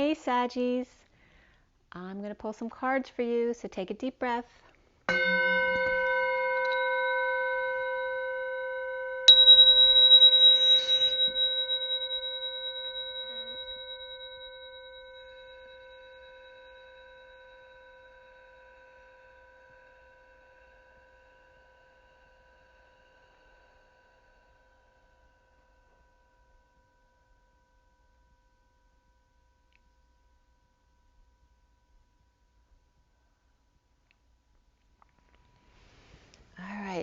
Hey Saggies, I'm going to pull some cards for you, so take a deep breath.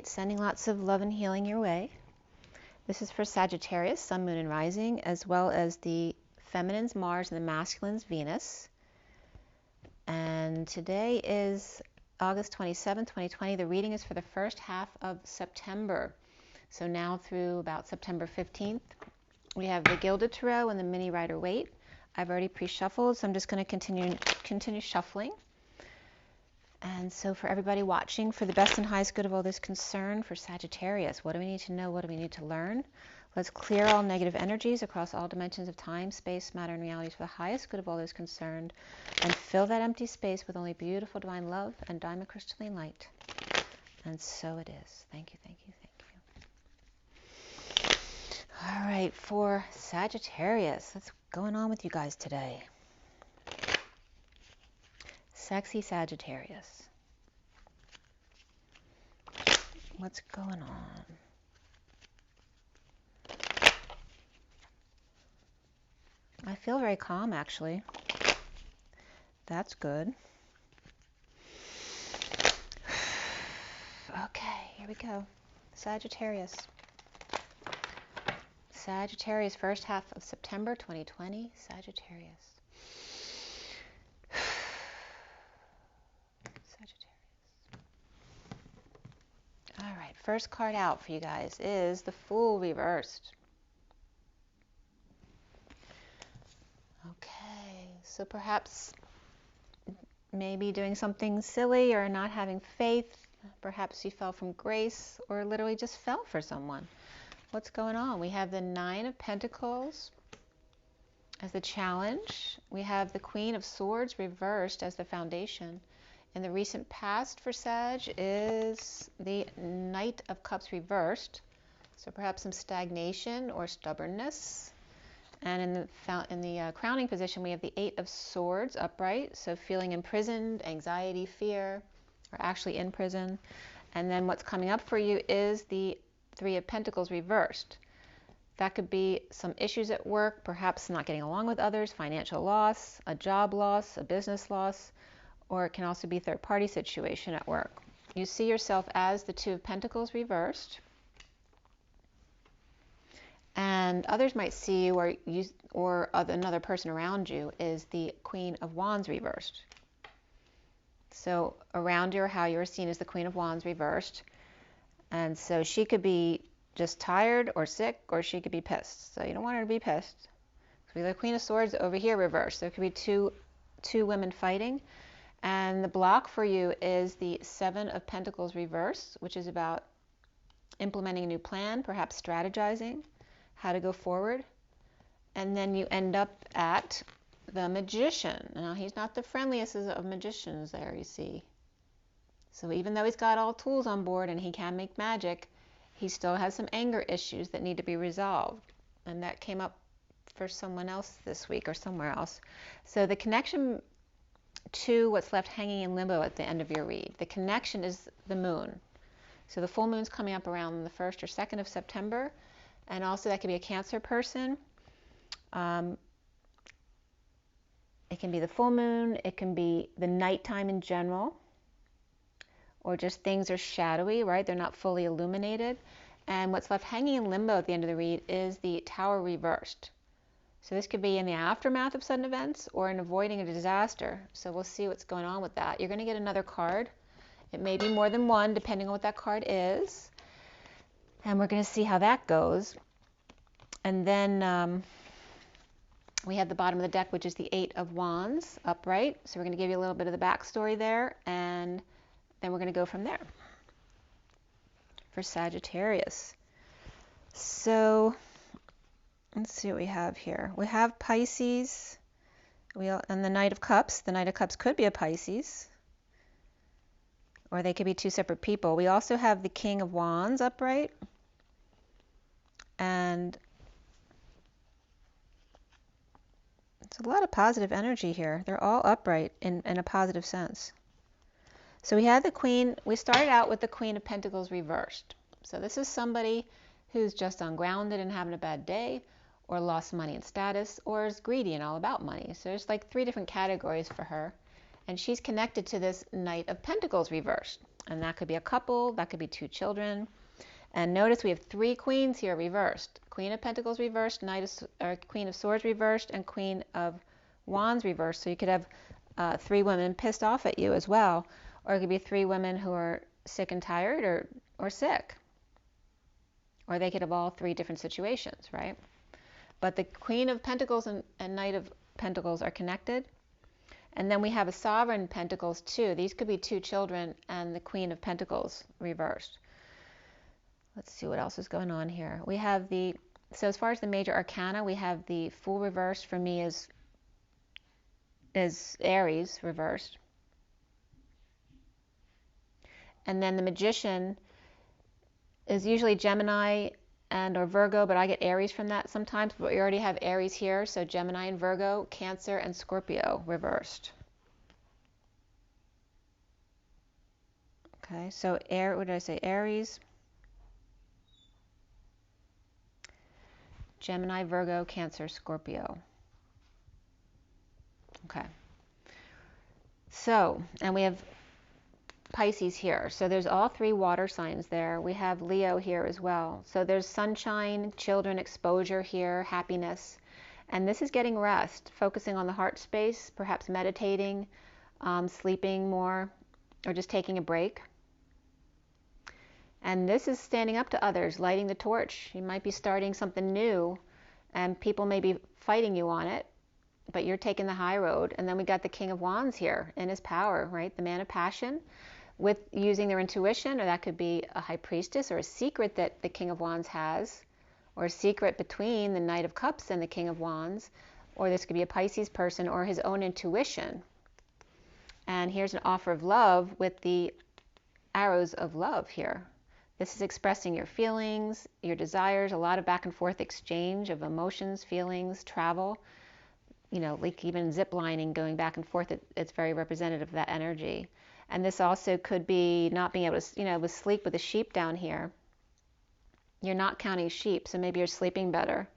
Sending lots of love and healing your way. This is for Sagittarius, Sun, Moon, and Rising, as well as the feminine's Mars and the masculine's Venus. And today is August 27, 2020. The reading is for the first half of September. So now through about September 15th. We have the Gilded Tarot and the Mini Rider Waite. I've already pre-shuffled, so I'm just going to continue shuffling. And so for everybody watching, for the best and highest good of all this concern, for Sagittarius, what do we need to know? What do we need to learn? Let's clear all negative energies across all dimensions of time, space, matter, and realities for the highest good of all those concerned, and fill that empty space with only beautiful divine love and diamond crystalline light. And so it is. Thank you, thank you, thank you. All right, for Sagittarius, what's going on with you guys today? Sexy Sagittarius. What's going on? I feel very calm, actually. That's good. Okay, here we go. Sagittarius. Sagittarius, first half of September 2020. Sagittarius. All right, first card out for you guys is the Fool reversed. Okay, so perhaps maybe doing something silly or not having faith. Perhaps you fell from grace or literally just fell for someone. What's going on? We have the Nine of Pentacles as the challenge. We have the Queen of Swords reversed as the foundation. In the recent past for Sag is the Knight of Cups reversed. So perhaps some stagnation or stubbornness. And in the crowning position, we have the Eight of Swords upright. So feeling imprisoned, anxiety, fear, or actually in prison. And then what's coming up for you is the Three of Pentacles reversed. That could be some issues at work, perhaps not getting along with others, financial loss, a job loss, a business loss, or it can also be a third-party situation at work. You see yourself as the Two of Pentacles reversed, and others might see you or another person around you is the Queen of Wands reversed. So around you or how you're seen as the Queen of Wands reversed, and so she could be just tired or sick, or she could be pissed. So you don't want her to be pissed. So we have the Queen of Swords over here reversed. There could be two women fighting. And the block for you is the Seven of Pentacles reversed, which is about implementing a new plan, perhaps strategizing how to go forward. And then you end up at the Magician. Now, he's not the friendliest of magicians there, you see. So even though he's got all tools on board and he can make magic, he still has some anger issues that need to be resolved. And that came up for someone else this week or somewhere else. So the connection to what's left hanging in limbo at the end of your read. The connection is the moon. So the full moon's coming up around the 1st or 2nd of September. And also that could be a Cancer person. It can be the full moon. It can be the nighttime in general. Or just things are shadowy, right? They're not fully illuminated. And what's left hanging in limbo at the end of the read is the Tower reversed. So this could be in the aftermath of sudden events or in avoiding a disaster. So we'll see what's going on with that. You're going to get another card. It may be more than one, depending on what that card is. And we're going to see how that goes. And then we have the bottom of the deck, which is the Eight of Wands upright. So we're going to give you a little bit of the backstory there. And then we're going to go from there for Sagittarius. So let's see what we have here. We have Pisces And the Knight of Cups. The Knight of Cups could be a Pisces, or they could be two separate people. We also have the King of Wands upright, and it's a lot of positive energy here. They're all upright in a positive sense. So we had the Queen. We started out with the Queen of Pentacles reversed. So this is somebody who's just ungrounded and having a bad day, or lost money and status, or is greedy and all about money. So there's like 3 different categories for her. And she's connected to this Knight of Pentacles reversed. And that could be a couple, that could be 2 children. And notice we have 3 queens here reversed. Queen of Pentacles reversed, Queen of Swords reversed, and Queen of Wands reversed. So you could have 3 women pissed off at you as well. Or it could be 3 women who are sick and tired or sick. Or they could have all 3 different situations, right? But the Queen of Pentacles and Knight of Pentacles are connected. And then we have a Sovereign Pentacles too. These could be 2 children and the Queen of Pentacles reversed. Let's see what else is going on here. We have so as far as the major arcana, we have the Fool reversed. For me is Aries reversed. And then the Magician is usually Gemini or Virgo, but I get Aries from that sometimes. But we already have Aries here, so Gemini and Virgo, Cancer and Scorpio reversed. Okay, so what did I say? Aries, Gemini, Virgo, Cancer, Scorpio. Okay. So, and we have Pisces here. So there's all 3 water signs there. We have Leo here as well. So there's sunshine, children, exposure here, happiness. And this is getting rest, focusing on the heart space, perhaps meditating, sleeping more, or just taking a break. And this is standing up to others, lighting the torch. You might be starting something new, and people may be fighting you on it, but you're taking the high road. And then we got the King of Wands here in his power, right? The man of passion, with using their intuition, or that could be a high priestess or a secret that the King of Wands has, or a secret between the Knight of Cups and the King of Wands, or this could be a Pisces person or his own intuition. And here's an offer of love with the arrows of love here. This is expressing your feelings, your desires, a lot of back and forth exchange of emotions, feelings, travel, like even zip lining, going back and forth. It's very representative of that energy. And this also could be not being able to, with sleep with the sheep down here. You're not counting sheep, so maybe you're sleeping better.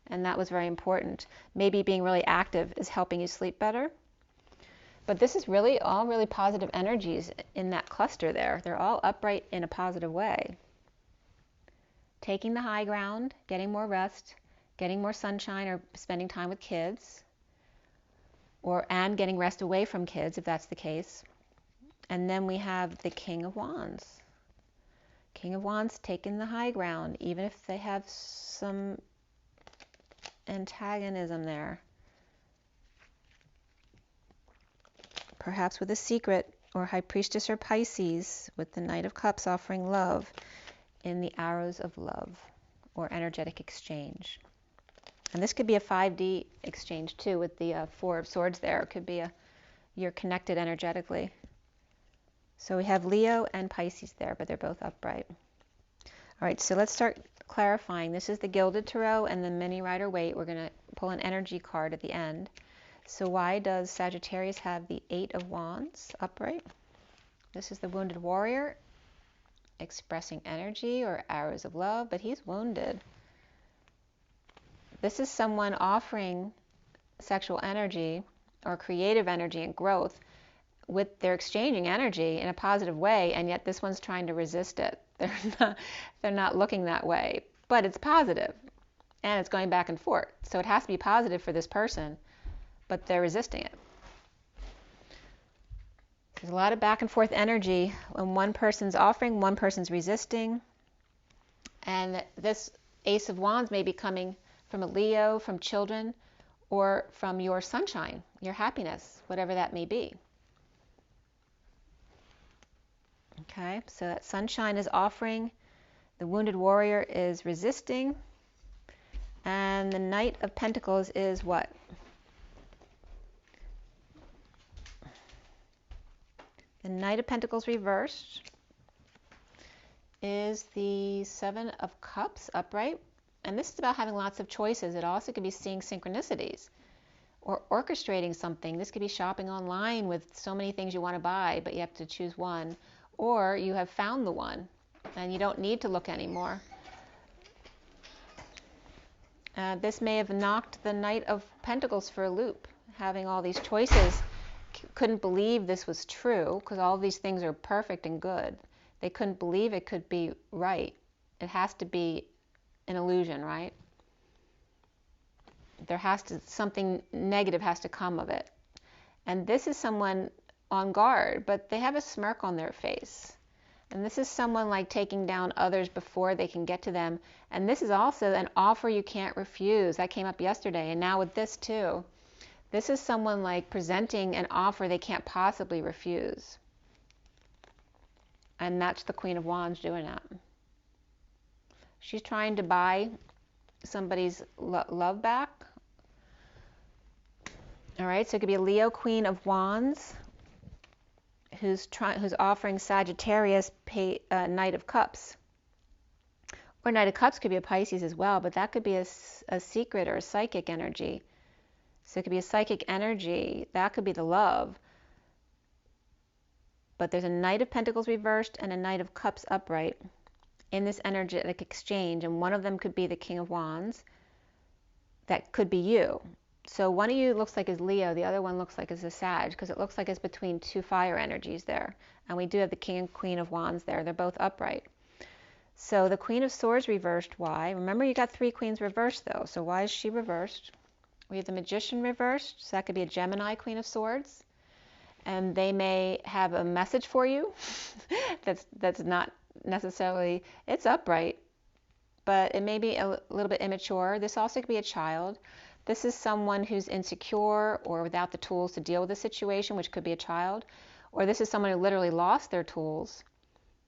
And that was very important. Maybe being really active is helping you sleep better. But this is really all really positive energies in that cluster there. They're all upright in a positive way. Taking the high ground, getting more rest, getting more sunshine or spending time with kids, and getting rest away from kids if that's the case. And then we have the King of Wands. King of Wands taking the high ground, even if they have some antagonism there. Perhaps with a secret, or High Priestess or Pisces, with the Knight of Cups offering love in the arrows of love, or energetic exchange. And this could be a 5D exchange too, with the 4 of Swords there. It could be you're connected energetically. So we have Leo and Pisces there, but they're both upright. All right, so let's start clarifying. This is the Gilded Tarot and the Mini Rider Waite. We're going to pull an energy card at the end. So why does Sagittarius have the 8 of Wands upright? This is the Wounded Warrior, expressing energy or arrows of love, but he's wounded. This is someone offering sexual energy or creative energy and growth. They're exchanging energy in a positive way, and yet this one's trying to resist it. They're not looking that way, but it's positive, and it's going back and forth. So it has to be positive for this person, but they're resisting it. There's a lot of back and forth energy when one person's offering, one person's resisting, and this Ace of Wands may be coming from a Leo, from children, or from your sunshine, your happiness, whatever that may be. Okay, so that sunshine is offering, the Wounded Warrior is resisting, and the Knight of Pentacles is what? The Knight of Pentacles reversed is the Seven of Cups upright. And this is about having lots of choices. It also could be seeing synchronicities or orchestrating something. This could be shopping online with so many things you want to buy, but you have to choose one. Or you have found the one and you don't need to look anymore. This may have knocked the Knight of Pentacles for a loop, having all these choices. Couldn't believe this was true because all these things are perfect and good. They couldn't believe it could be right. It has to be an illusion, right? There has to, something negative has to come of it. And this is someone on guard, but they have a smirk on their face. And this is someone like taking down others before they can get to them. And this is also an offer you can't refuse. That came up yesterday, and now with this too. This is someone like presenting an offer they can't possibly refuse. And that's the Queen of Wands doing that. She's trying to buy somebody's love back. All right, so it could be a Leo Queen of Wands who's offering Sagittarius Knight of Cups. Or Knight of Cups could be a Pisces as well, but that could be a secret or a psychic energy. So it could be a psychic energy. That could be the love. But there's a Knight of Pentacles reversed and a Knight of Cups upright in this energetic exchange, and one of them could be the King of Wands. That could be you. So one of you looks like is Leo, the other one looks like is a Sag, because it looks like it's between two fire energies there. And we do have the King and Queen of Wands there. They're both upright. So the Queen of Swords reversed, why? Remember, you got three queens reversed though. So why is she reversed? We have the Magician reversed, so that could be a Gemini Queen of Swords. And they may have a message for you that's not necessarily, it's upright, but it may be a little bit immature. This also could be a child. This is someone who's insecure or without the tools to deal with the situation, which could be a child. Or this is someone who literally lost their tools.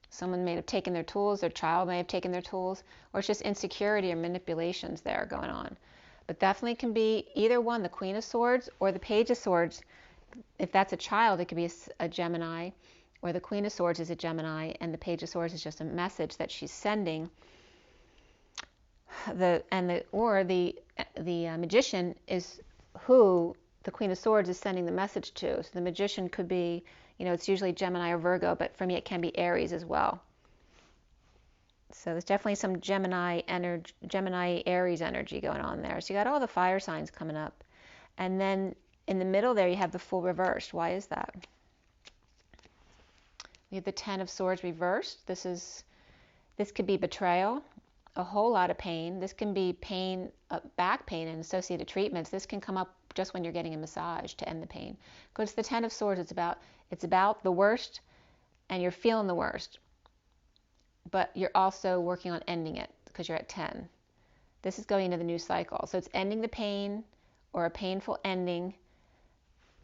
Someone may have taken their tools, their child may have taken their tools, or it's just insecurity or manipulations there going on. But definitely can be either one, the Queen of Swords or the Page of Swords. If that's a child, it could be a Gemini, or the Queen of Swords is a Gemini, and the Page of Swords is just a message that she's sending. The Magician is who the Queen of Swords is sending the message to. So the Magician could be, it's usually Gemini or Virgo, but for me it can be Aries as well. So there's definitely some Gemini Aries energy going on there. So you got all the fire signs coming up. And then in the middle there you have the Fool reversed. Why is that? We have the Ten of Swords reversed. This could be betrayal, a whole lot of pain. This can be pain, back pain and associated treatments. This can come up just when you're getting a massage to end the pain. Because the Ten of Swords, it's about the worst, and you're feeling the worst. But you're also working on ending it because you're at 10. This is going into the new cycle. So it's ending the pain or a painful ending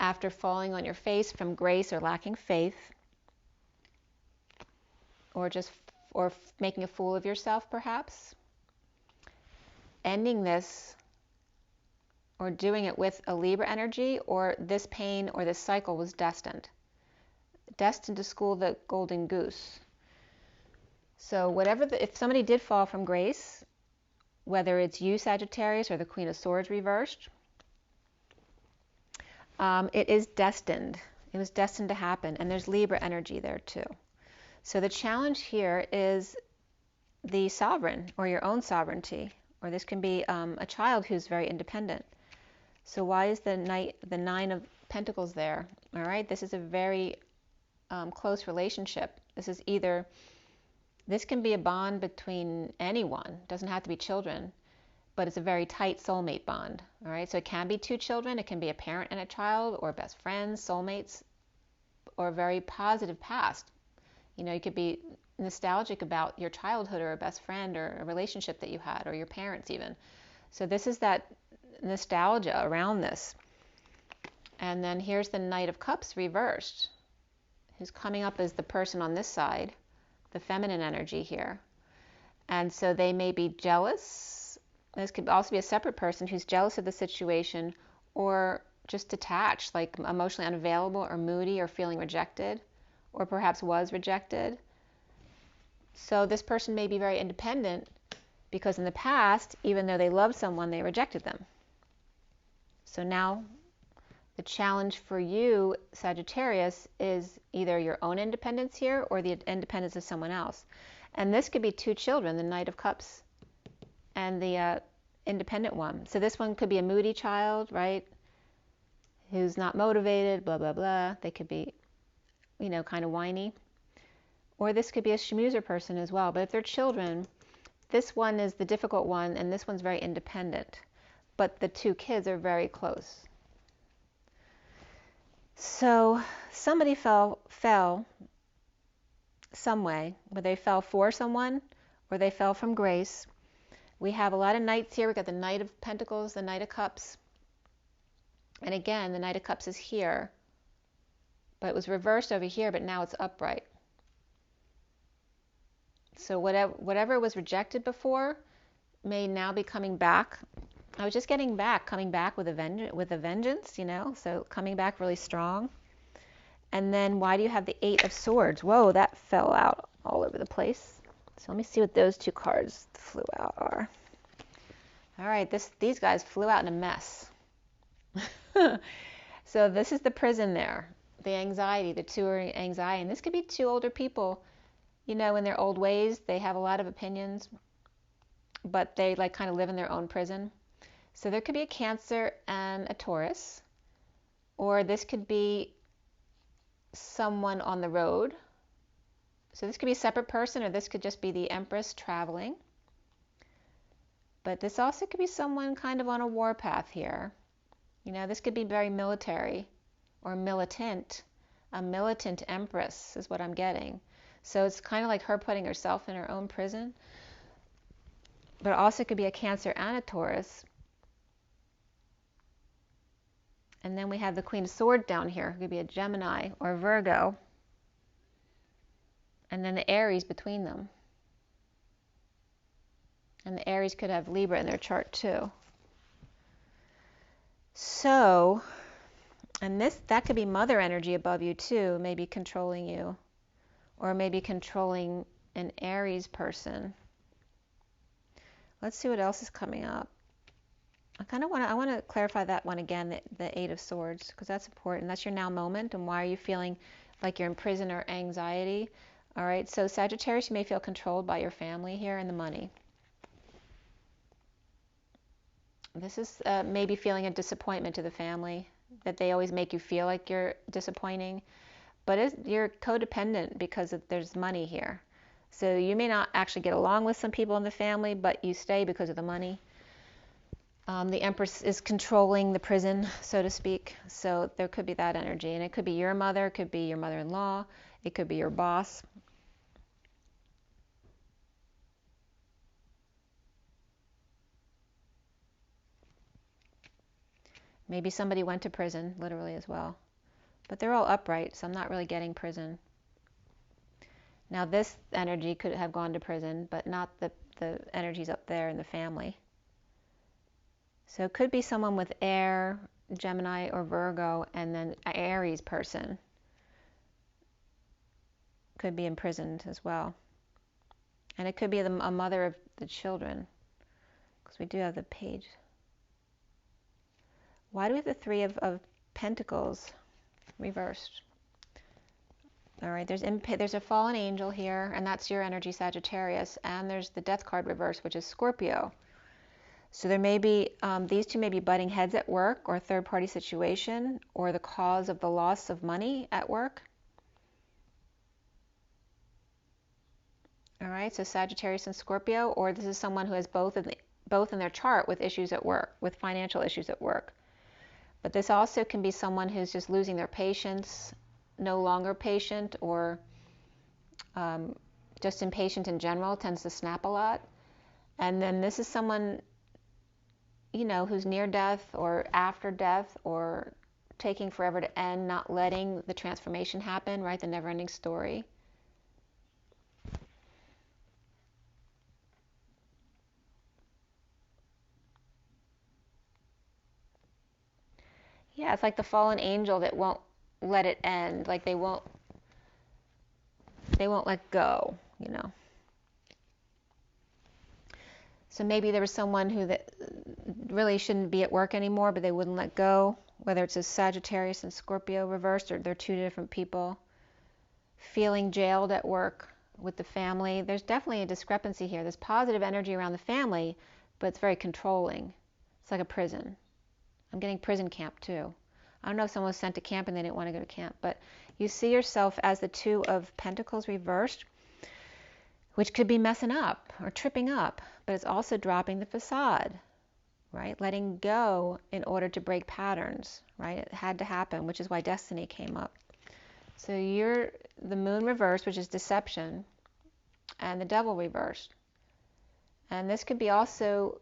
after falling on your face from grace or lacking faith, or making a fool of yourself perhaps. Ending this or doing it with a Libra energy, or this pain or this cycle was destined to school the golden goose. So if somebody did fall from grace, whether it's you, Sagittarius, or the Queen of Swords reversed, it is destined. It was destined to happen, and there's Libra energy there too. So the challenge here is the sovereign, or your own sovereignty, or this can be a child who's very independent. So why is the Nine of Pentacles there? All right, this is a very close relationship. This can be a bond between anyone. It doesn't have to be children, but it's a very tight soulmate bond. All right, so it can be two children. It can be a parent and a child, or best friends, soulmates, or a very positive past. You could be nostalgic about your childhood or a best friend or a relationship that you had, or your parents even. So this is that nostalgia around this. And then here's the Knight of Cups reversed, who's coming up as the person on this side, the feminine energy here. And so they may be jealous. This could also be a separate person who's jealous of the situation, or just detached, like emotionally unavailable or moody or feeling rejected, or perhaps was rejected. So this person may be very independent because in the past, even though they loved someone, they rejected them. So now the challenge for you, Sagittarius, is either your own independence here or the independence of someone else. And this could be two children, the Knight of Cups and the independent one. So this one could be a moody child, right? Who's not motivated, blah, blah, blah. They could be, you know, kind of whiny. Or this could be a schmoozer person as well. But if they're children, this one is the difficult one and this one's very independent. But the two kids are very close. So somebody fell some way, whether they fell for someone or they fell from grace. We have a lot of knights here. We've got the Knight of Pentacles, the Knight of Cups. And again, the Knight of Cups is here, but it was reversed over here, but now it's upright. So whatever was rejected before may now be coming back. I was just coming back with a vengeance, you know, so coming back really strong. And then why do you have the Eight of Swords? Whoa, that fell out all over the place. So let me see what those two cards flew out are. All right, these guys flew out in a mess. So this is the prison there, the anxiety, the two are anxiety. And this could be two older people, you know, in their old ways. They have a lot of opinions, but they like kind of live in their own prison. So there could be a Cancer and a Taurus, or this could be someone on the road. So this could be a separate person, or this could just be the Empress traveling. But this also could be someone kind of on a warpath here. You know, this could be very military or militant. A militant Empress is what I'm getting. So it's kind of like her putting herself in her own prison. But it also could be a Cancer and a Taurus. And then we have the Queen of Swords down here. It could be a Gemini or a Virgo. And then the Aries between them. And the Aries could have Libra in their chart too. So, and that could be mother energy above you too, maybe controlling you. Or maybe controlling an Aries person. Let's see what else is coming up. I want to clarify that one again, the Eight of Swords, because that's important. That's your now moment, and why are you feeling like you're in prison or anxiety? All right, so Sagittarius, you may feel controlled by your family here and the money. This is maybe feeling a disappointment to the family, that they always make you feel like you're disappointing, but you're codependent because there's money here. So you may not actually get along with some people in the family, but you stay because of the money. The Empress is controlling the prison, so to speak. So there could be that energy. And it could be your mother, it could be your mother-in-law, it could be your boss. Maybe somebody went to prison, literally as well. But they're all upright, so I'm not really getting prison. Now this energy could have gone to prison, but not the energies up there in the family. So it could be someone with air, Gemini or Virgo, and then an Aries person could be imprisoned as well. And it could be a mother of the children, because we do have the page. Why do we have the Three of Pentacles reversed? All right, there's a fallen angel here, and that's your energy, Sagittarius, and there's the Death card reversed, which is Scorpio. So there may be, these two may be butting heads at work, or a third-party situation, or the cause of the loss of money at work. All right, so Sagittarius and Scorpio, or this is someone who has both in their chart with issues at work, with financial issues at work. But this also can be someone who's just losing their patience, no longer patient, or just impatient in general, tends to snap a lot. And then this is someone, you know, who's near death or after death, or taking forever to end, not letting the transformation happen, right? The never-ending story. Yeah, it's like the fallen angel that won't let it end. Like they won't they won't let go, you know. So maybe there was someone who that really shouldn't be at work anymore, but they wouldn't let go, whether it's a Sagittarius and Scorpio reversed, or they're two different people. Feeling jailed at work with the family. There's definitely a discrepancy here. There's positive energy around the family, but it's very controlling. It's like a prison. I'm getting prison camp too. I don't know if someone was sent to camp and they didn't want to go to camp, but you see yourself as the Two of Pentacles reversed, which could be messing up or tripping up, but it's also dropping the facade, right? Letting go in order to break patterns, right? It had to happen, which is why destiny came up. So you're the Moon reversed, which is deception, and the Devil reversed. And this could be also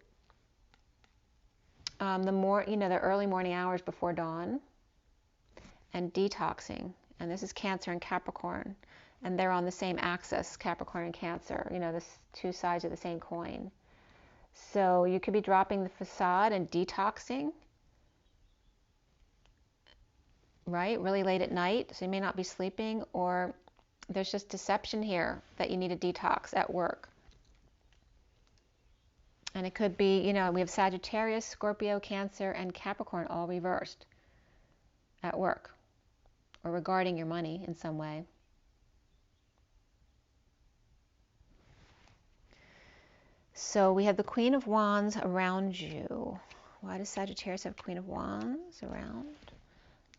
the early morning hours before dawn, and detoxing. And this is Cancer and Capricorn, and they're on the same axis, Capricorn and Cancer, the two sides of the same coin. So you could be dropping the facade and detoxing, right? Really late at night, so you may not be sleeping, or there's just deception here that you need a detox at work. And it could be, we have Sagittarius, Scorpio, Cancer, and Capricorn all reversed at work, or regarding your money in some way. So we have the Queen of Wands around you. Why does Sagittarius have Queen of Wands around?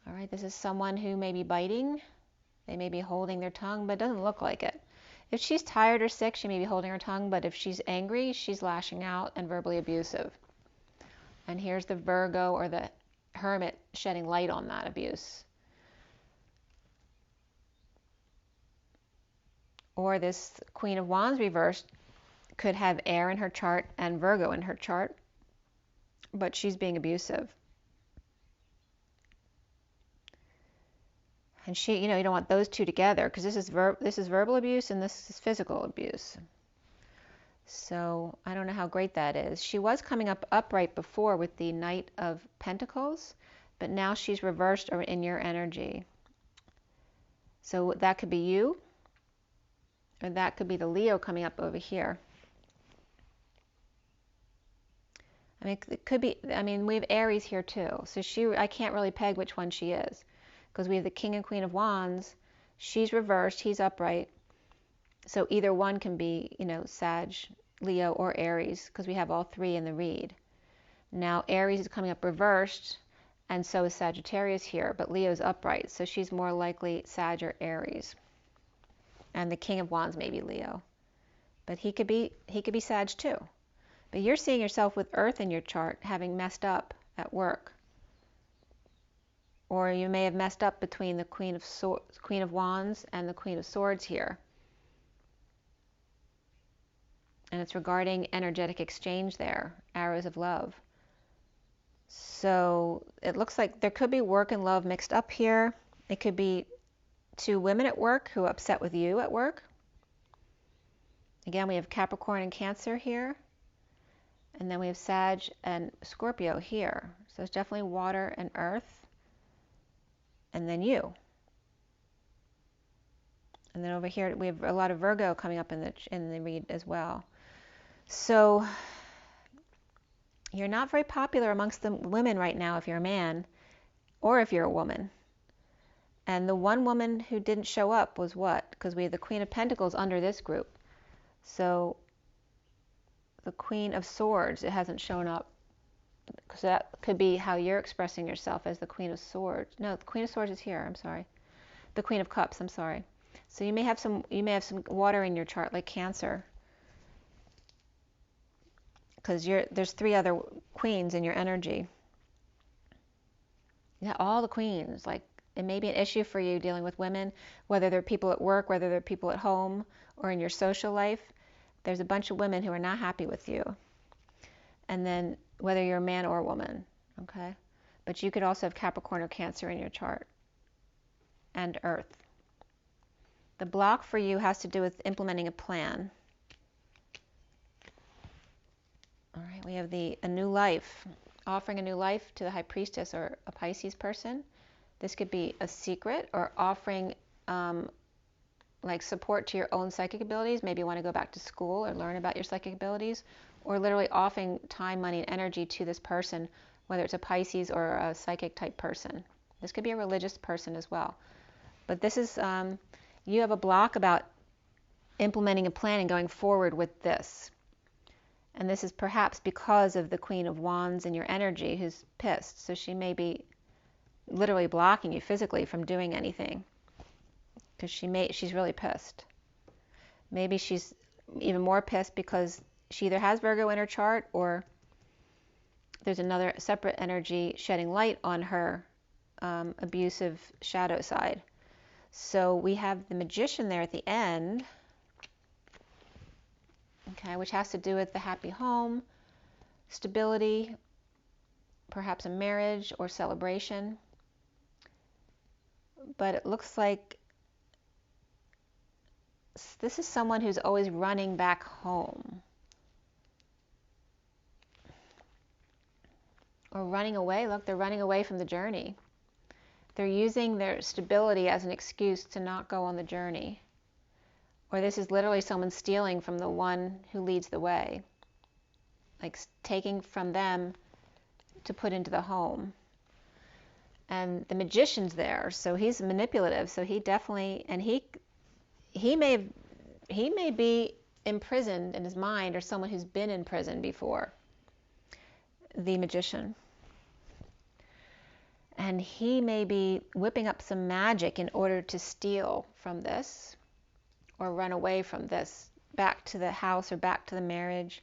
All right, this is someone who may be biting. They may be holding their tongue, but it doesn't look like it. If she's tired or sick, she may be holding her tongue, but if she's angry, she's lashing out and verbally abusive. And here's the Virgo or the Hermit shedding light on that abuse. Or this Queen of Wands reversed could have air in her chart and Virgo in her chart, but she's being abusive. And she, you don't want those two together, because this is verbal abuse and this is physical abuse. So I don't know how great that is. She was coming up upright before with the Knight of Pentacles, but now she's reversed or in your energy. So that could be you, or that could be the Leo coming up over here. I mean, it could be, we have Aries here too. So I can't really peg which one she is, because we have the King and Queen of Wands. She's reversed, he's upright. So either one can be, Sag, Leo, or Aries, because we have all three in the read. Now Aries is coming up reversed, and so is Sagittarius here, but Leo's upright, so she's more likely Sag or Aries. And the King of Wands may be Leo, but he could be Sag too. But you're seeing yourself with Earth in your chart having messed up at work. Or you may have messed up between the Queen of Wands and the Queen of Swords here. And it's regarding energetic exchange there, arrows of love. So it looks like there could be work and love mixed up here. It could be two women at work who are upset with you at work. Again, we have Capricorn and Cancer here. And then we have Sag and Scorpio here. So it's definitely water and earth. And then you. And then over here we have a lot of Virgo coming up in the read as well. So you're not very popular amongst the women right now if you're a man, or if you're a woman. And the one woman who didn't show up was what? Because we have the Queen of Pentacles under this group. So the Queen of Swords, it hasn't shown up. Because that could be how you're expressing yourself as the Queen of Swords. No, the Queen of Swords is here, I'm sorry. The Queen of Cups, I'm sorry. So you may have some water in your chart, like Cancer. Because there's three other queens in your energy. Yeah, all the queens. Like, it may be an issue for you dealing with women, whether they're people at work, whether they're people at home, or in your social life. There's a bunch of women who are not happy with you. And then whether you're a man or a woman, okay? But you could also have Capricorn or Cancer in your chart. And Earth. The block for you has to do with implementing a plan. All right, we have a new life. Offering a new life to the High Priestess or a Pisces person. This could be a secret, or offering like support to your own psychic abilities. Maybe you want to go back to school or learn about your psychic abilities, or literally offering time, money, and energy to this person, whether it's a Pisces or a psychic type person. This could be a religious person as well. But this is, you have a block about implementing a plan and going forward with this. And this is perhaps because of the Queen of Wands in your energy who's pissed. So she may be literally blocking you physically from doing anything because she's really pissed. Maybe she's even more pissed because she either has Virgo in her chart or there's another separate energy shedding light on her abusive shadow side. So we have the Magician there at the end, okay, which has to do with the happy home, stability, perhaps a marriage or celebration. But it looks like this is someone who's always running back home or running away. Look, they're running away from the journey. They're using their stability as an excuse to not go on the journey. Or this is literally someone stealing from the one who leads the way, like taking from them to put into the home. And the Magician's there, so he's manipulative. So he definitely, and he may be imprisoned in his mind, or someone who's been in prison before. The Magician. And he may be whipping up some magic in order to steal from this or run away from this back to the house or back to the marriage,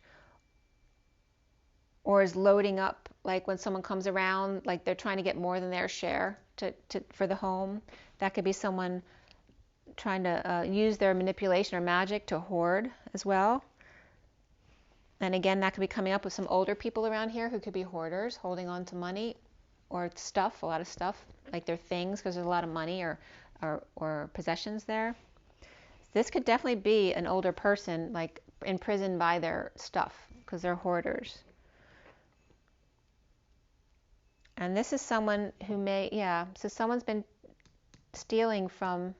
or is loading up, like when someone comes around, like they're trying to get more than their share for the home. That could be someone trying to use their manipulation or magic to hoard as well. And again, that could be coming up with some older people around here who could be hoarders, holding on to money or stuff, a lot of stuff, like their things, because there's a lot of money or possessions there. This could definitely be an older person, like imprisoned by their stuff, because they're hoarders. And this is someone who so someone's been stealing from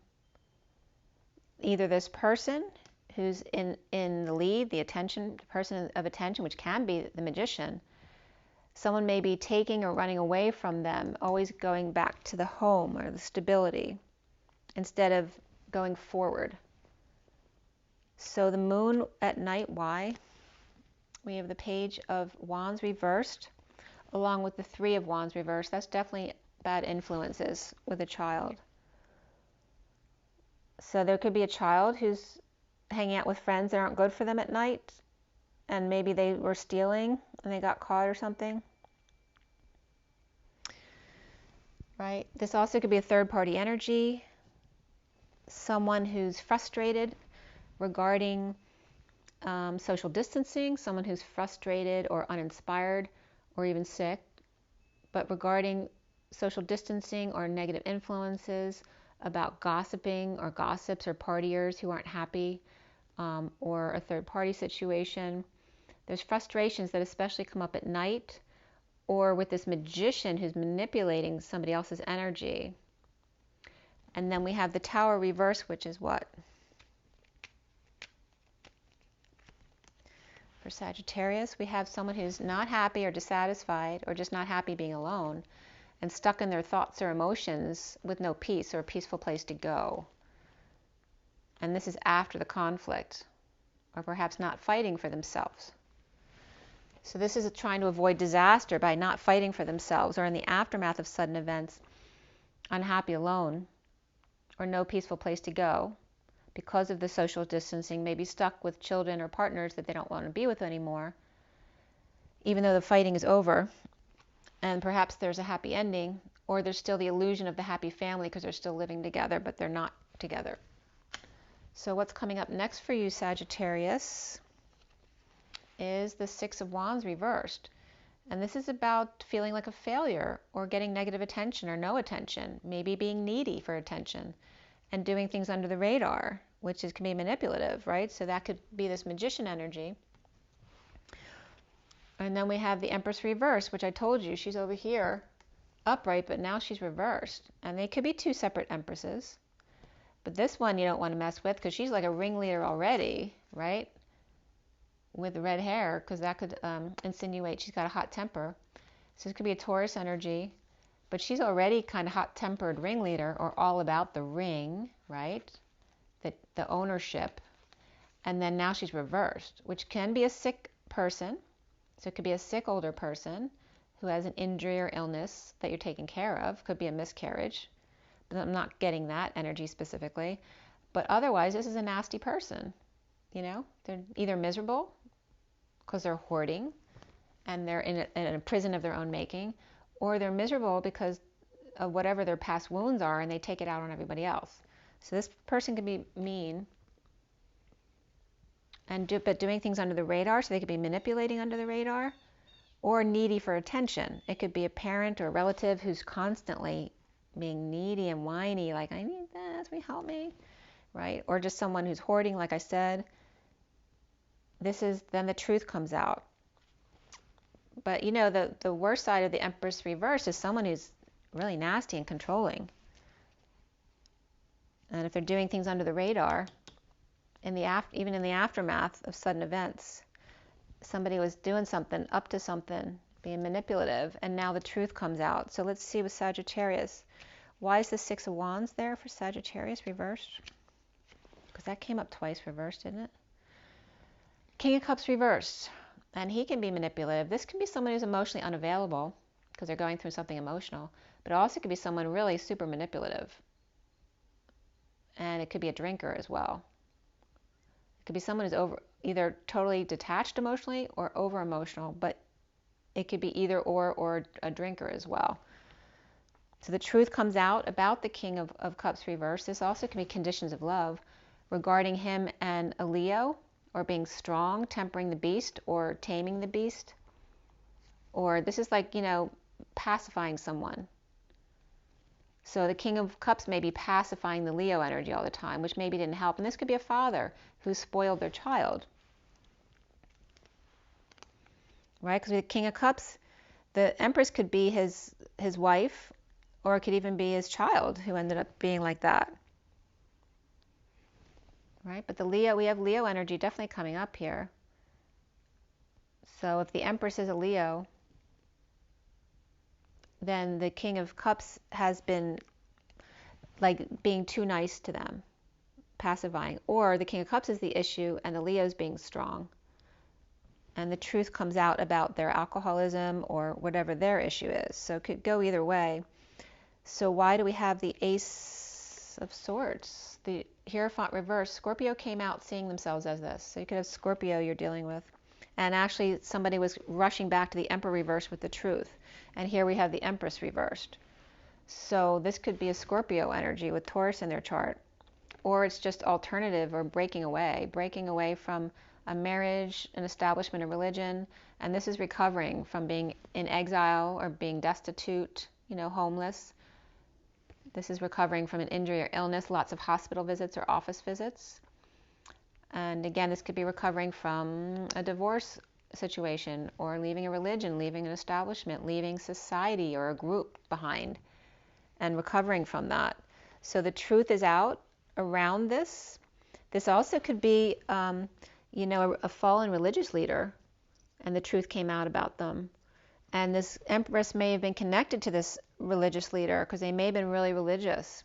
either this person who's in the lead, the person of attention, which can be the Magician. Someone may be taking or running away from them, always going back to the home or the stability instead of going forward. So the Moon at night, why? We have the Page of Wands reversed along with the Three of Wands reversed. That's definitely bad influences with a child. So there could be a child who's hanging out with friends that aren't good for them at night, and maybe they were stealing and they got caught or something. Right? This also could be a third-party energy, someone who's frustrated regarding social distancing, someone who's frustrated or uninspired or even sick, but regarding social distancing or negative influences, about gossiping or gossips or partiers who aren't happy, or a third-party situation. There's frustrations that especially come up at night, or with this Magician who's manipulating somebody else's energy. And then we have the Tower reverse, which is what? For Sagittarius, we have someone who's not happy or dissatisfied or just not happy being alone and stuck in their thoughts or emotions with no peace or a peaceful place to go. And this is after the conflict, or perhaps not fighting for themselves. So this is trying to avoid disaster by not fighting for themselves, or in the aftermath of sudden events, unhappy alone, or no peaceful place to go because of the social distancing, maybe stuck with children or partners that they don't want to be with anymore, even though the fighting is over, and perhaps there's a happy ending, or there's still the illusion of the happy family because they're still living together, but they're not together. So what's coming up next for you, Sagittarius, is the Six of Wands reversed. And this is about feeling like a failure or getting negative attention or no attention, maybe being needy for attention and doing things under the radar, which can be manipulative, right? So that could be this Magician energy. And then we have the Empress Reverse, which I told you, she's over here upright, but now she's reversed. And they could be two separate empresses. But this one you don't want to mess with because she's like a ringleader already, right? With red hair, because that could insinuate she's got a hot temper. So this could be a Taurus energy, but she's already kind of hot-tempered ringleader, or all about the ring, right? The ownership. And then now she's reversed, which can be a sick person. So it could be a sick older person who has an injury or illness that you're taking care of. Could be a miscarriage, but I'm not getting that energy specifically. But otherwise, this is a nasty person. You know, they're either miserable because they're hoarding and they're in a prison of their own making, or they're miserable because of whatever their past wounds are and they take it out on everybody else. So this person can be mean but doing things under the radar, so they could be manipulating under the radar, or needy for attention. It could be a parent or a relative who's constantly being needy and whiny, like, I need this, will you help me, right? Or just someone who's hoarding, like I said. Then the truth comes out. But you know, the worst side of the Empress Reverse is someone who's really nasty and controlling. And if they're doing things under the radar, even in the aftermath of sudden events, somebody was doing something, up to something, being manipulative, and now the truth comes out. So let's see with Sagittarius. Why is the Six of Wands there for Sagittarius reversed? Because that came up twice reversed, didn't it? King of Cups reversed. And he can be manipulative. This can be someone who's emotionally unavailable because they're going through something emotional. But it also could be someone really super manipulative. And it could be a drinker as well. It could be someone who's either totally detached emotionally or over emotional, but it could be either or a drinker as well. So the truth comes out about the King of Cups reversed. This also can be conditions of love regarding him and a Leo, or being strong, tempering the beast, or taming the beast. Or this is like, you know, pacifying someone. So the King of Cups may be pacifying the Leo energy all the time, which maybe didn't help. And this could be a father who spoiled their child. Right? Because with the King of Cups, the Empress could be his wife, or it could even be his child who ended up being like that. Right? But we have Leo energy definitely coming up here. So if the Empress is a Leo, then the King of Cups has been like being too nice to them, pacifying. Or the King of Cups is the issue and the Leo's being strong. And the truth comes out about their alcoholism or whatever their issue is. So it could go either way. So why do we have the Ace of Swords? The Hierophant reverse. Scorpio came out seeing themselves as this. So you could have Scorpio you're dealing with. And actually somebody was rushing back to the Emperor reverse with the truth. And here we have the Empress reversed. So this could be a Scorpio energy with Taurus in their chart. Or it's just alternative or breaking away from a marriage, an establishment, a religion. And this is recovering from being in exile or being destitute, you know, homeless. This is recovering from an injury or illness, lots of hospital visits or office visits. And again, this could be recovering from a divorce situation, or leaving a religion, leaving an establishment, leaving society or a group behind, and recovering from that. So the truth is out around this. This also could be, you know, a fallen religious leader, and the truth came out about them. And this Empress may have been connected to this religious leader because they may have been really religious,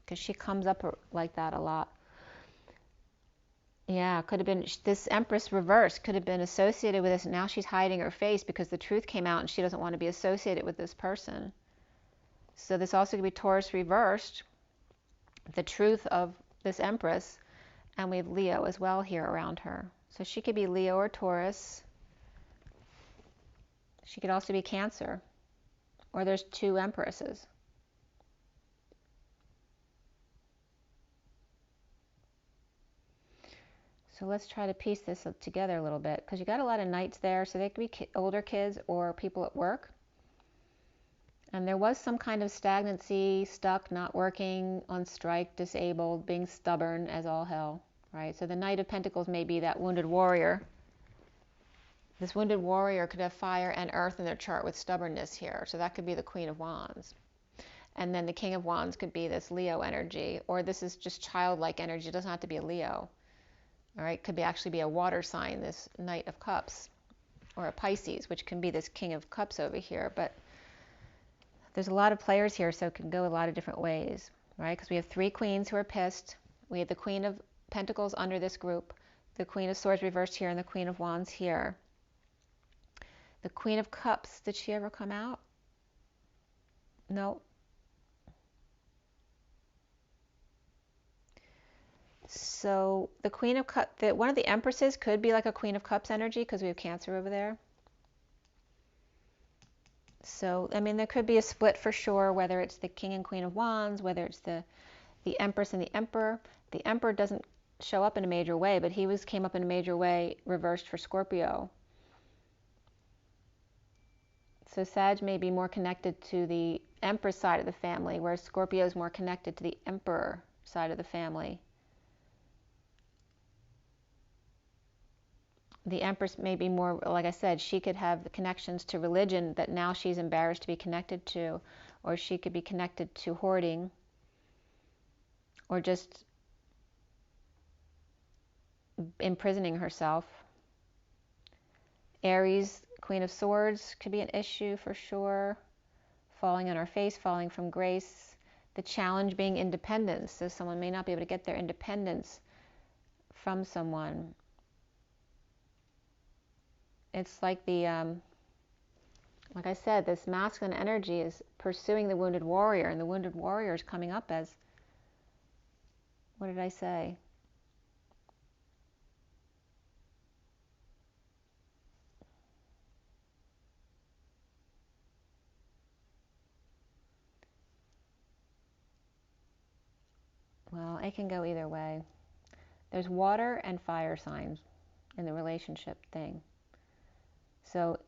because she comes up like that a lot. Yeah, could have been this Empress reverse could have been associated with this. Now she's hiding her face because the truth came out and she doesn't want to be associated with this person. So this also could be Taurus reversed, the truth of this Empress, and we have Leo as well here around her. So she could be Leo or Taurus. She could also be Cancer, or there's two Empresses. So let's try to piece this together a little bit, because you got a lot of Knights there, so they could be older kids or people at work. And there was some kind of stagnancy, stuck, not working, on strike, disabled, being stubborn as all hell, right? So the Knight of Pentacles may be that wounded warrior. This wounded warrior could have fire and earth in their chart with stubbornness here, so that could be the Queen of Wands. And then the King of Wands could be this Leo energy, or this is just childlike energy. It doesn't have to be a Leo. All right, could be actually be a water sign, this Knight of Cups, or a Pisces, which can be this King of Cups over here. But there's a lot of players here, so it can go a lot of different ways, right? Because we have 3 queens who are pissed. We have the Queen of Pentacles under this group, the Queen of Swords reversed here, and the Queen of Wands here. The Queen of Cups, did she ever come out? No. So the Queen of Cups, one of the Empresses could be like a Queen of Cups energy because we have Cancer over there. So, I mean, there could be a split for sure, whether it's the King and Queen of Wands, whether it's the Empress and the Emperor. The Emperor doesn't show up in a major way, but he came up in a major way reversed for Scorpio. So Sag may be more connected to the Empress side of the family, whereas Scorpio is more connected to the Emperor side of the family. The Empress may be more, like I said, she could have the connections to religion that now she's embarrassed to be connected to, or she could be connected to hoarding, or just imprisoning herself. Aries, Queen of Swords, could be an issue for sure. Falling on our face, falling from grace. The challenge being independence. So someone may not be able to get their independence from someone. It's like like I said, this masculine energy is pursuing the wounded warrior, and the wounded warrior is coming up as, what did I say? Well, it can go either way. There's water and fire signs in the relationship thing. So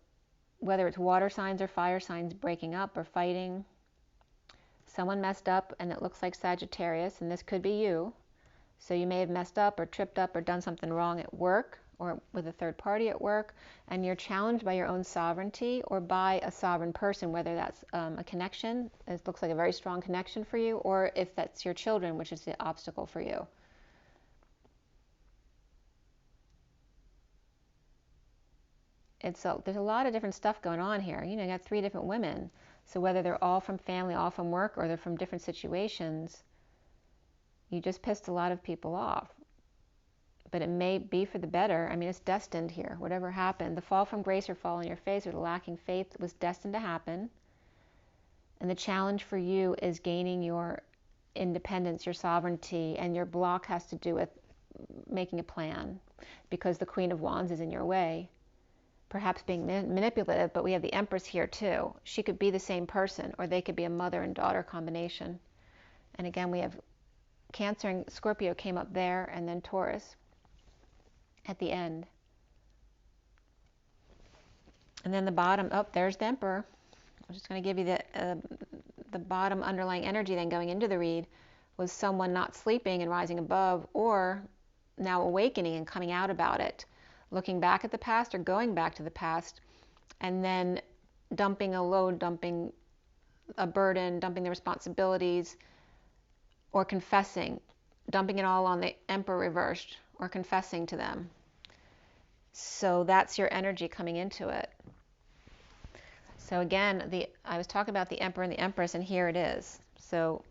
whether it's water signs or fire signs breaking up or fighting, someone messed up and it looks like Sagittarius, and this could be you. So you may have messed up or tripped up or done something wrong at work or with a third party at work, and you're challenged by your own sovereignty or by a sovereign person, whether that's a connection, it looks like a very strong connection for you, or if that's your children, which is the obstacle for you. There's a lot of different stuff going on here. You know, you got 3 different women. So whether they're all from family, all from work, or they're from different situations, you just pissed a lot of people off. But it may be for the better. I mean, it's destined here. Whatever happened, the fall from grace or fall on your face or the lacking faith was destined to happen. And the challenge for you is gaining your independence, your sovereignty, and your block has to do with making a plan because the Queen of Wands is in your way. Perhaps being manipulative, but we have the Empress here too. She could be the same person, or they could be a mother and daughter combination. And again, we have Cancer and Scorpio came up there, and then Taurus at the end. And then the bottom, there's the Emperor. I'm just going to give you the bottom underlying energy then going into the read was someone not sleeping and rising above, or now awakening and coming out about it. Looking back at the past or going back to the past, and then dumping a load, dumping a burden, dumping the responsibilities, or confessing, dumping it all on the Emperor reversed, or confessing to them. So that's your energy coming into it. So again, I was talking about the Emperor and the Empress, and here it is. So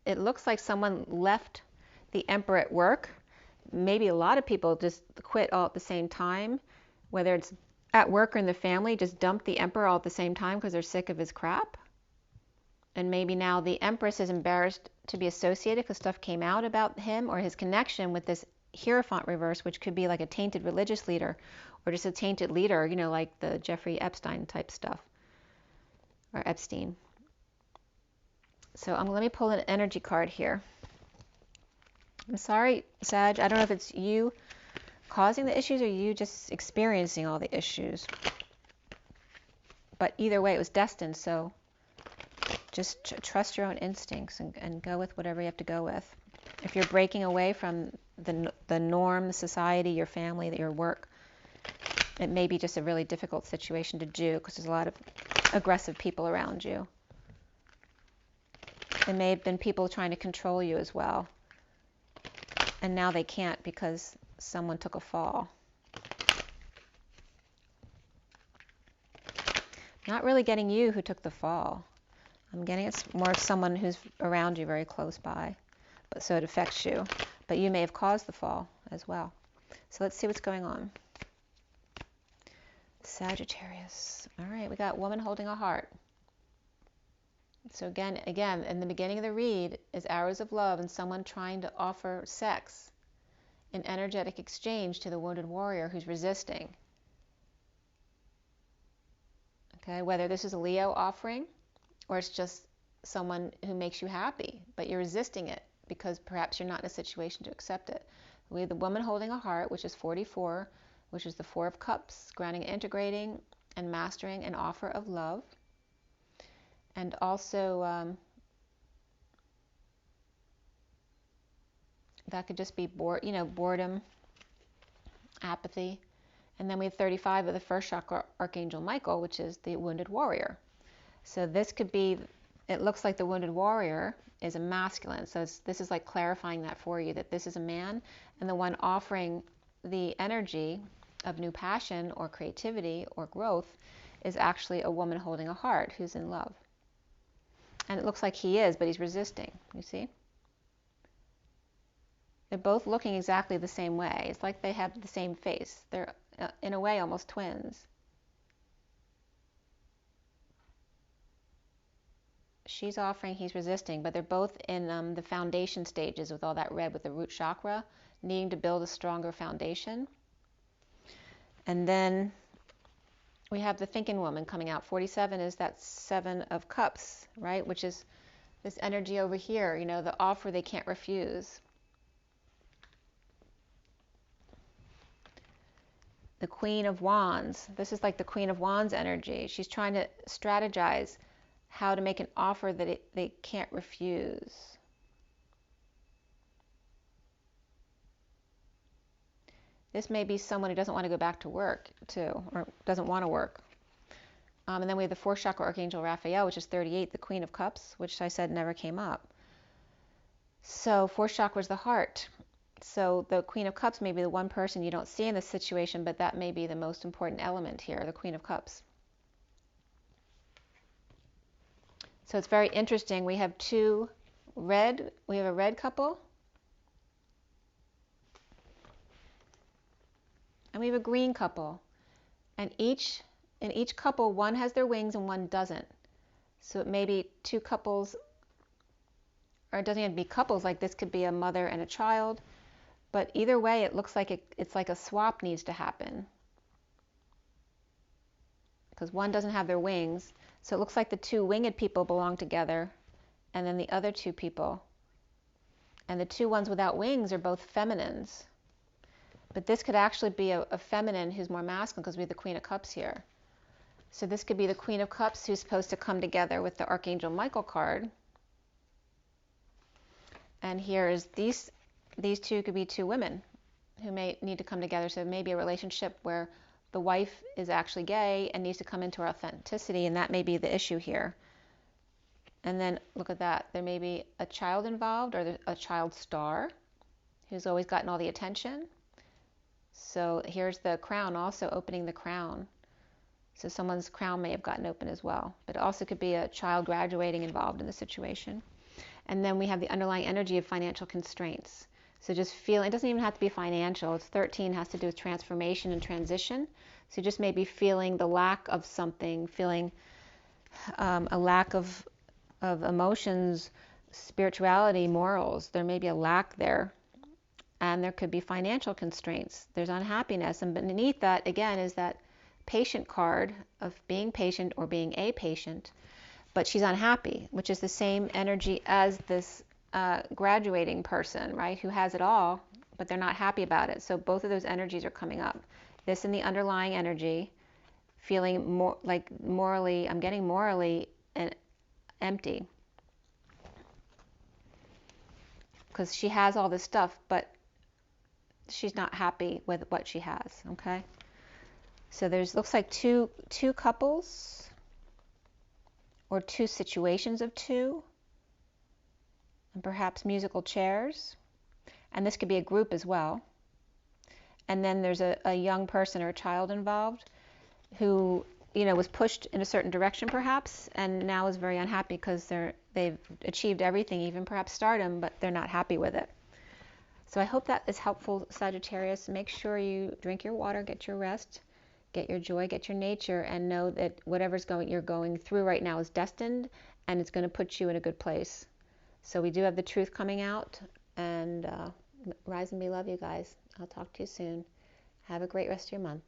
it looks like someone left the Emperor at work. Maybe a lot of people just quit all at the same time, whether it's at work or in the family, just dump the Emperor all at the same time because they're sick of his crap. And maybe now the Empress is embarrassed to be associated because stuff came out about him or his connection with this Hierophant reverse, which could be like a tainted religious leader or just a tainted leader, you know, like the Jeffrey Epstein type stuff, or Epstein. So let me pull an energy card here. I'm sorry, Sag, I don't know if it's you causing the issues or you just experiencing all the issues. But either way, it was destined, so just trust your own instincts and go with whatever you have to go with. If you're breaking away from the norm, the society, your family, your work, it may be just a really difficult situation to do because there's a lot of aggressive people around you. It may have been people trying to control you as well. And now they can't because someone took a fall. Not really getting you who took the fall. I'm getting it's more of someone who's around you very close by. But so it affects you. But you may have caused the fall as well. So let's see what's going on. Sagittarius. All right, we got woman holding a heart. So again, in the beginning of the read is arrows of love and someone trying to offer sex in energetic exchange to the wounded warrior who's resisting. Okay, whether this is a Leo offering or it's just someone who makes you happy, but you're resisting it because perhaps you're not in a situation to accept it. We have the woman holding a heart, which is 44, which is the Four of Cups, grounding, integrating, and mastering an offer of love. And also, that could just be boredom, apathy. And then we have 35 of the first chakra, Archangel Michael, which is the wounded warrior. So this could be, it looks like the wounded warrior is a masculine. So this is like clarifying that for you, that this is a man, and the one offering the energy of new passion or creativity or growth is actually a woman holding a heart who's in love. And it looks like he is, but he's resisting, you see? They're both looking exactly the same way. It's like they have the same face. They're, in a way, almost twins. She's offering, he's resisting, but they're both in the foundation stages with all that red with the root chakra, needing to build a stronger foundation. And then we have the thinking woman coming out. 47 is that Seven of Cups, right? Which is this energy over here, the offer they can't refuse. The Queen of Wands. This is like the Queen of Wands energy. She's trying to strategize how to make an offer that they can't refuse. This may be someone who doesn't want to go back to work, too, or doesn't want to work. And then we have the fourth chakra, Archangel Raphael, which is 38, the Queen of Cups, which I said never came up. So fourth chakra is the heart. So the Queen of Cups may be the one person you don't see in this situation, but that may be the most important element here, the Queen of Cups. So it's very interesting. We have we have a red couple, and we have a green couple. And in each couple, one has their wings and one doesn't. So it may be two couples, or it doesn't even be couples, like this could be a mother and a child. But either way, it looks like it's like a swap needs to happen. Because one doesn't have their wings. So it looks like the two winged people belong together, and then the other two people. And the two ones without wings are both feminines. But this could actually be a feminine who's more masculine, because we have the Queen of Cups here. So this could be the Queen of Cups who's supposed to come together with the Archangel Michael card. And here is these two could be two women who may need to come together. So it may be a relationship where the wife is actually gay and needs to come into her authenticity, and that may be the issue here. And then look at that. There may be a child involved, or a child star who's always gotten all the attention. So here's the crown, also opening the crown. So someone's crown may have gotten open as well. But it also could be a child graduating involved in the situation. And then we have the underlying energy of financial constraints. So just feel, it doesn't even have to be financial. It's 13, has to do with transformation and transition. So you just may be feeling the lack of something, feeling a lack of emotions, spirituality, morals. There may be a lack there. And there could be financial constraints. There's unhappiness. And beneath that, again, is that patient card of being patient or being a patient. But she's unhappy, which is the same energy as this graduating person, right, who has it all, but they're not happy about it. So both of those energies are coming up. This and the underlying energy, feeling more like morally, I'm getting morally empty. Because she has all this stuff, but she's not happy with what she has, okay? So there's, looks like two couples. or two situations of two, and perhaps musical chairs. And this could be a group as well. And then there's a young person or a child involved who, was pushed in a certain direction perhaps, and now is very unhappy because they've achieved everything, even perhaps stardom, but they're not happy with it. So I hope that is helpful, Sagittarius. Make sure you drink your water, get your rest, get your joy, get your nature, and know that whatever's you're going through right now is destined, and it's going to put you in a good place. So we do have the truth coming out, and rise and be love, you guys. I'll talk to you soon. Have a great rest of your month.